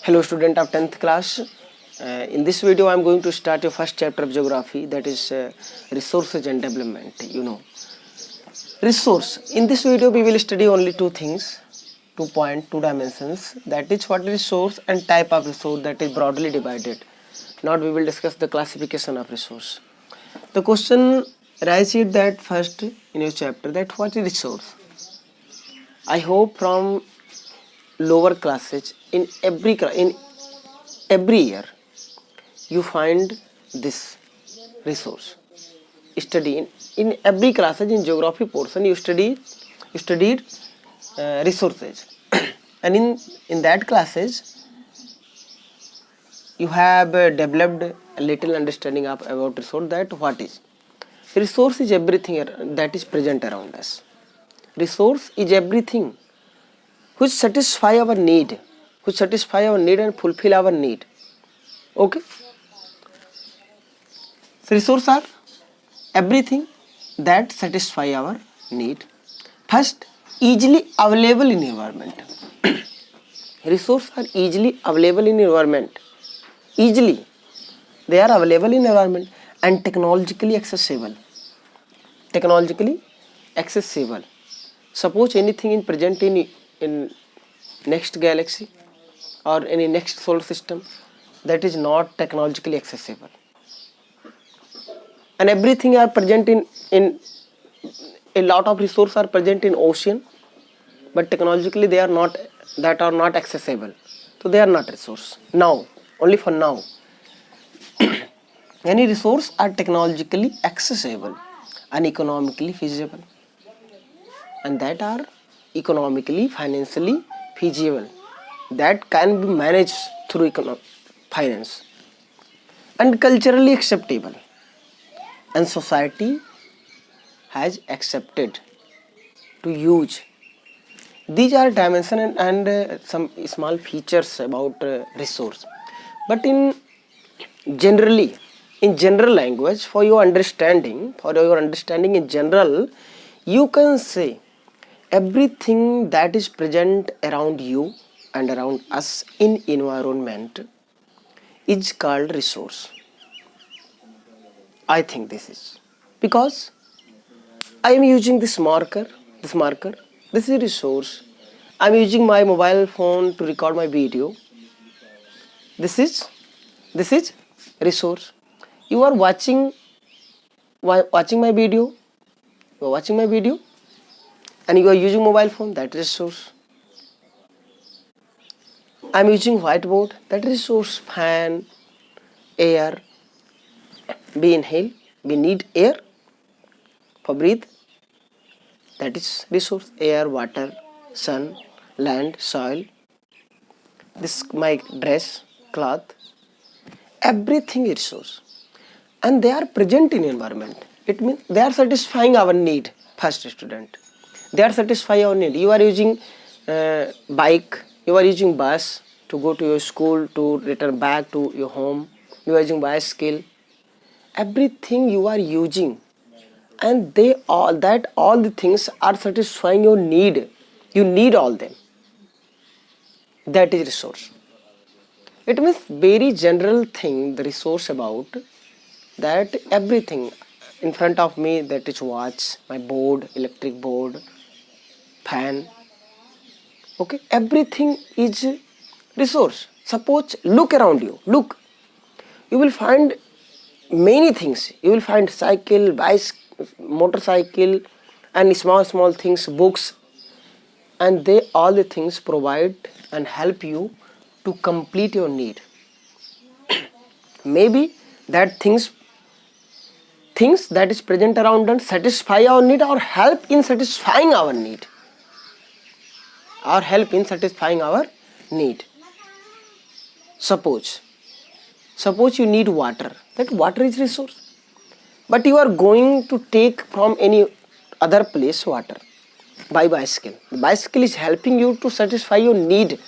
Hello student of 10th class. In this video I am going to start your first chapter of geography, that is resources and development. Resource. In this video we will study only two things, 2 dimensions, that is what is resource and type of resource, that is broadly divided. Now we will discuss the classification of resource. The question rises that first in your chapter, that what is resource. I hope from lower classes in every year you find this resource. Study in every classes in geography portion you studied resources and in that classes you have developed a little understanding of about resource, that what is resource is everything that is present around us. Resource is everything which satisfy our need and fulfill our need. Okay, so resources are everything that satisfy our need. First, easily available in environment. Resources are easily available in environment. Easily they are available in environment and technologically accessible. Suppose anything in present in next galaxy or any next solar system that is not technologically accessible, and everything are present in a lot of resources are present in ocean, but technologically they are not accessible, so they are not resource. Now, only for now, any resource are technologically accessible and economically feasible, and that are economically, financially feasible, that can be managed through finance, and culturally acceptable, and society has accepted to use. These are dimension and some small features about resource. But in general language, for your understanding in general, you can say everything that is present around you and around us in environment is called resource. I think this is because I am using this marker. This is a resource. I am using my mobile phone to record my video. This is resource. You are watching my video. And you are using mobile phone. That is resource. I am using whiteboard. That is resource. Fan, air. We inhale. We need air for breathe. That is resource. Air, water, sun, land, soil. This my dress, cloth. Everything is resource, and they are present in environment. It means they are satisfying our need. First student, they are satisfying our need. You are using bike. You are using bus to go to your school, to return back to your home. You are using bicycle. Everything you are using, and all the things are satisfying your need. You need all them. That is resource. It means very general thing, the resource about that everything in front of me, that is watch, my board, electric board, fan. Okay, everything is resource. Suppose look around you. Look, you will find many things. You will find cycle, bicycle, motorcycle, and small things, books, and they all the things provide and help you to complete your need. Maybe that things that is present around us satisfy our need or help in satisfying our need. Suppose you need water. That water is resource, but you are going to take from any other place water by bicycle. The bicycle is helping you to satisfy your need,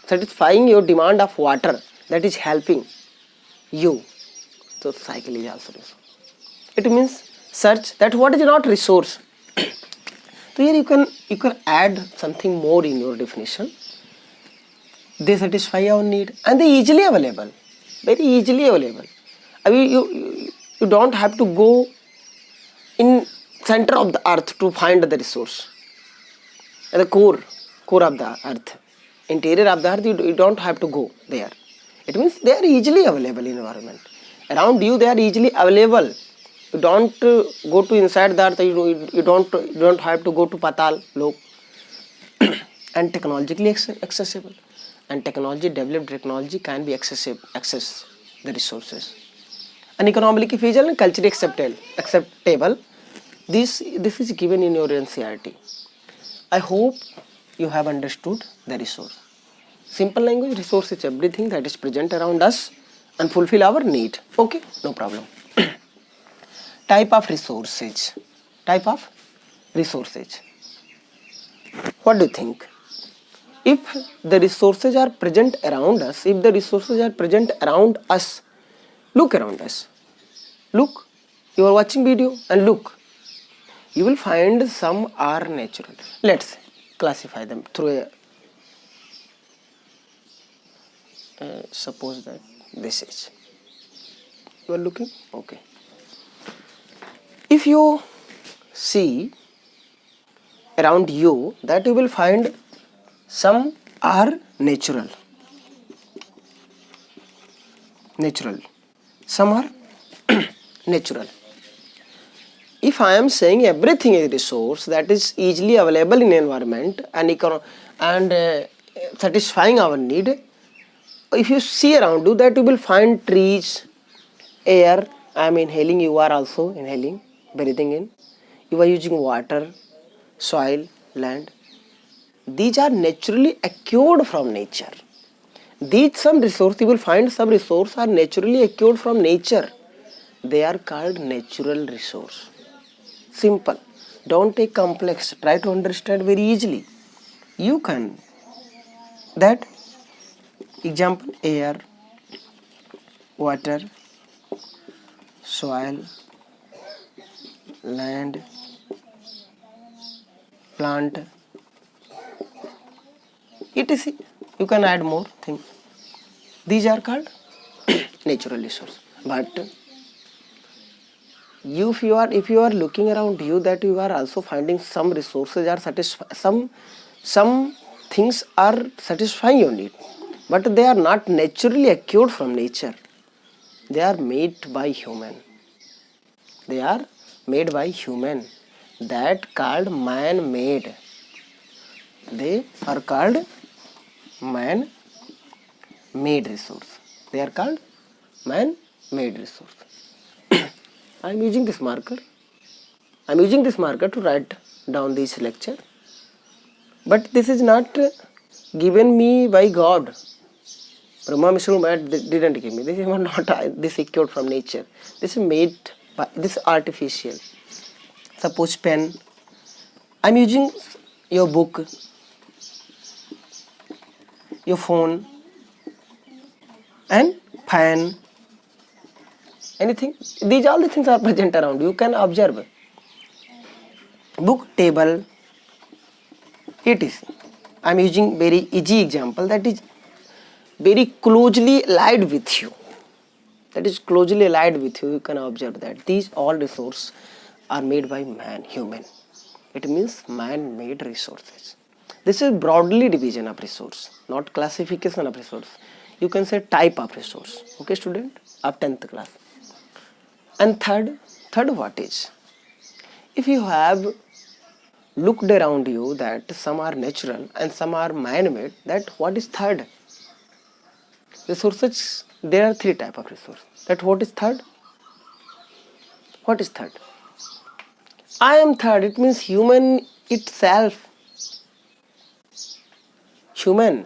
satisfying your demand of water. That is helping you. So cycle is also resource. It means search that what is not resource. So here you can add something more in your definition. they satisfy our need, and they easily available, very easily available. I mean, you don't have to go in center of the earth to find the resource, at the core of the earth, interior of the earth. You don't have to go there. It means they are easily available in environment around you. They are easily available. You don't go to inside the earth. You don't have to go to patal lok. And technologically accessible, and technology developed technology can be access the resources, and economically feasible and culturally acceptable. This is given in your NCERT. I hope you have understood the resource. Simple language: resource is everything that is present around us and fulfill our need. Okay, no problem. Type of resources. Type of resources. What do you think? If the resources are present around us, look around us. Look, you are watching video and look. You will find some are natural. Let's classify them through suppose that this is. You are looking? Okay. If you see around you, that you will find some are natural. Some are natural. If I am saying everything is resource that is easily available in environment and satisfying our need, if you see around you, that you will find trees, air. I am inhaling, you are also inhaling, breathing in. You are using water, soil, land. These are naturally acquired from nature. Some resources, you will find some resources are naturally acquired from nature. They are called natural resource. Simple. Don't take complex. Try to understand very easily. You can. That example: air, water, soil, land, plant, etc. You can add more things. These are called natural resource. But if you are looking around you, that you are also finding some resources are some things are satisfying your need, but they are not naturally acquired from nature. They are made by human. That called man-made. They are called man-made resource. They are called man-made resource. I am using this marker. To write down this lecture. But this is not given me by God. Brahma Vishnu didn't give me. This is not this secured from nature. This is made by this artificial. Suppose pen. I am using your book, your phone, and fan. Anything. These all the things are present around. You can observe. Book, table, etc. I am using very easy example that is very closely allied with you. You can observe that these all resources are made by man, human. It means man-made resources. This is broadly division of resource, not classification of resource. You can say type of resource. Okay, student, of 10th class. And third what is? If you have looked around you that some are natural and some are man-made, that what is third? Resources, there are three types of resources. That what is third? What is third? I am third. It means human itself. Human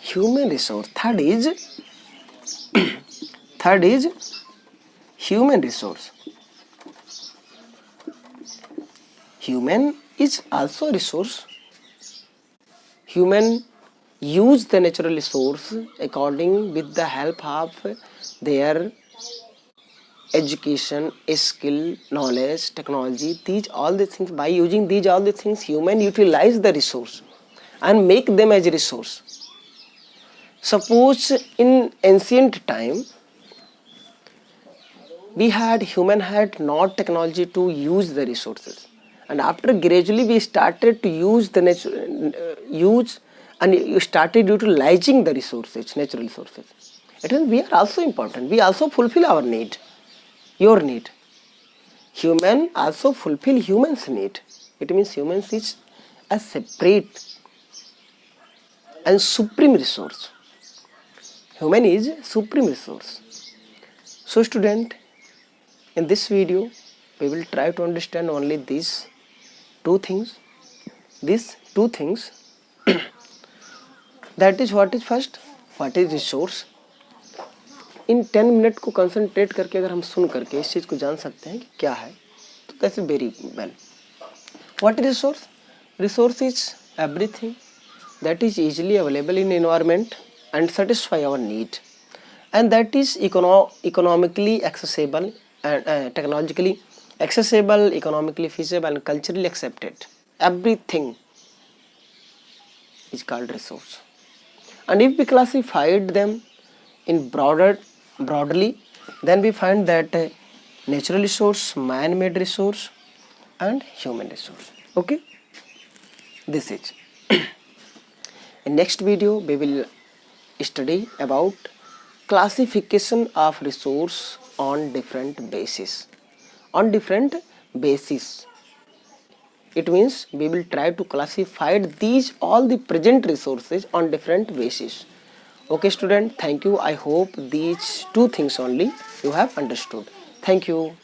resource. Third is human resource. Human is also a resource. Human use the natural resource according with the help of their education, skill, knowledge, technology. By using these all the things, human utilize the resource and make them as a resource. Suppose in ancient time, human had not technology to use the resources, and after gradually we started to use the use and you started utilizing the resources, natural resources. It means we are also important. We also fulfill our need, your need. Human also fulfill humans' need. It means humans is a separate and supreme resource. Human is supreme resource. So student, in this video we will try to understand only these two things. These two things that is what is first, what is resource. In 10 minute को concentrate करके अगर हम सुन करके इस चीज़ को जान सकते हैं कि क्या है, तो that's very well. What is resource? Resource is everything that is easily available in environment and satisfy our need, and that is economically accessible and technologically accessible, economically feasible and culturally accepted. Everything is called resource. And if we classified them in broadly, then we find that natural resource, man-made resource and human resource. Okay, this is in next video we will study about classification of resource on different basis. On different basis, it means we will try to classify these all the present resources on different basis. Okay student, thank you. I hope these two things only you have understood. Thank you.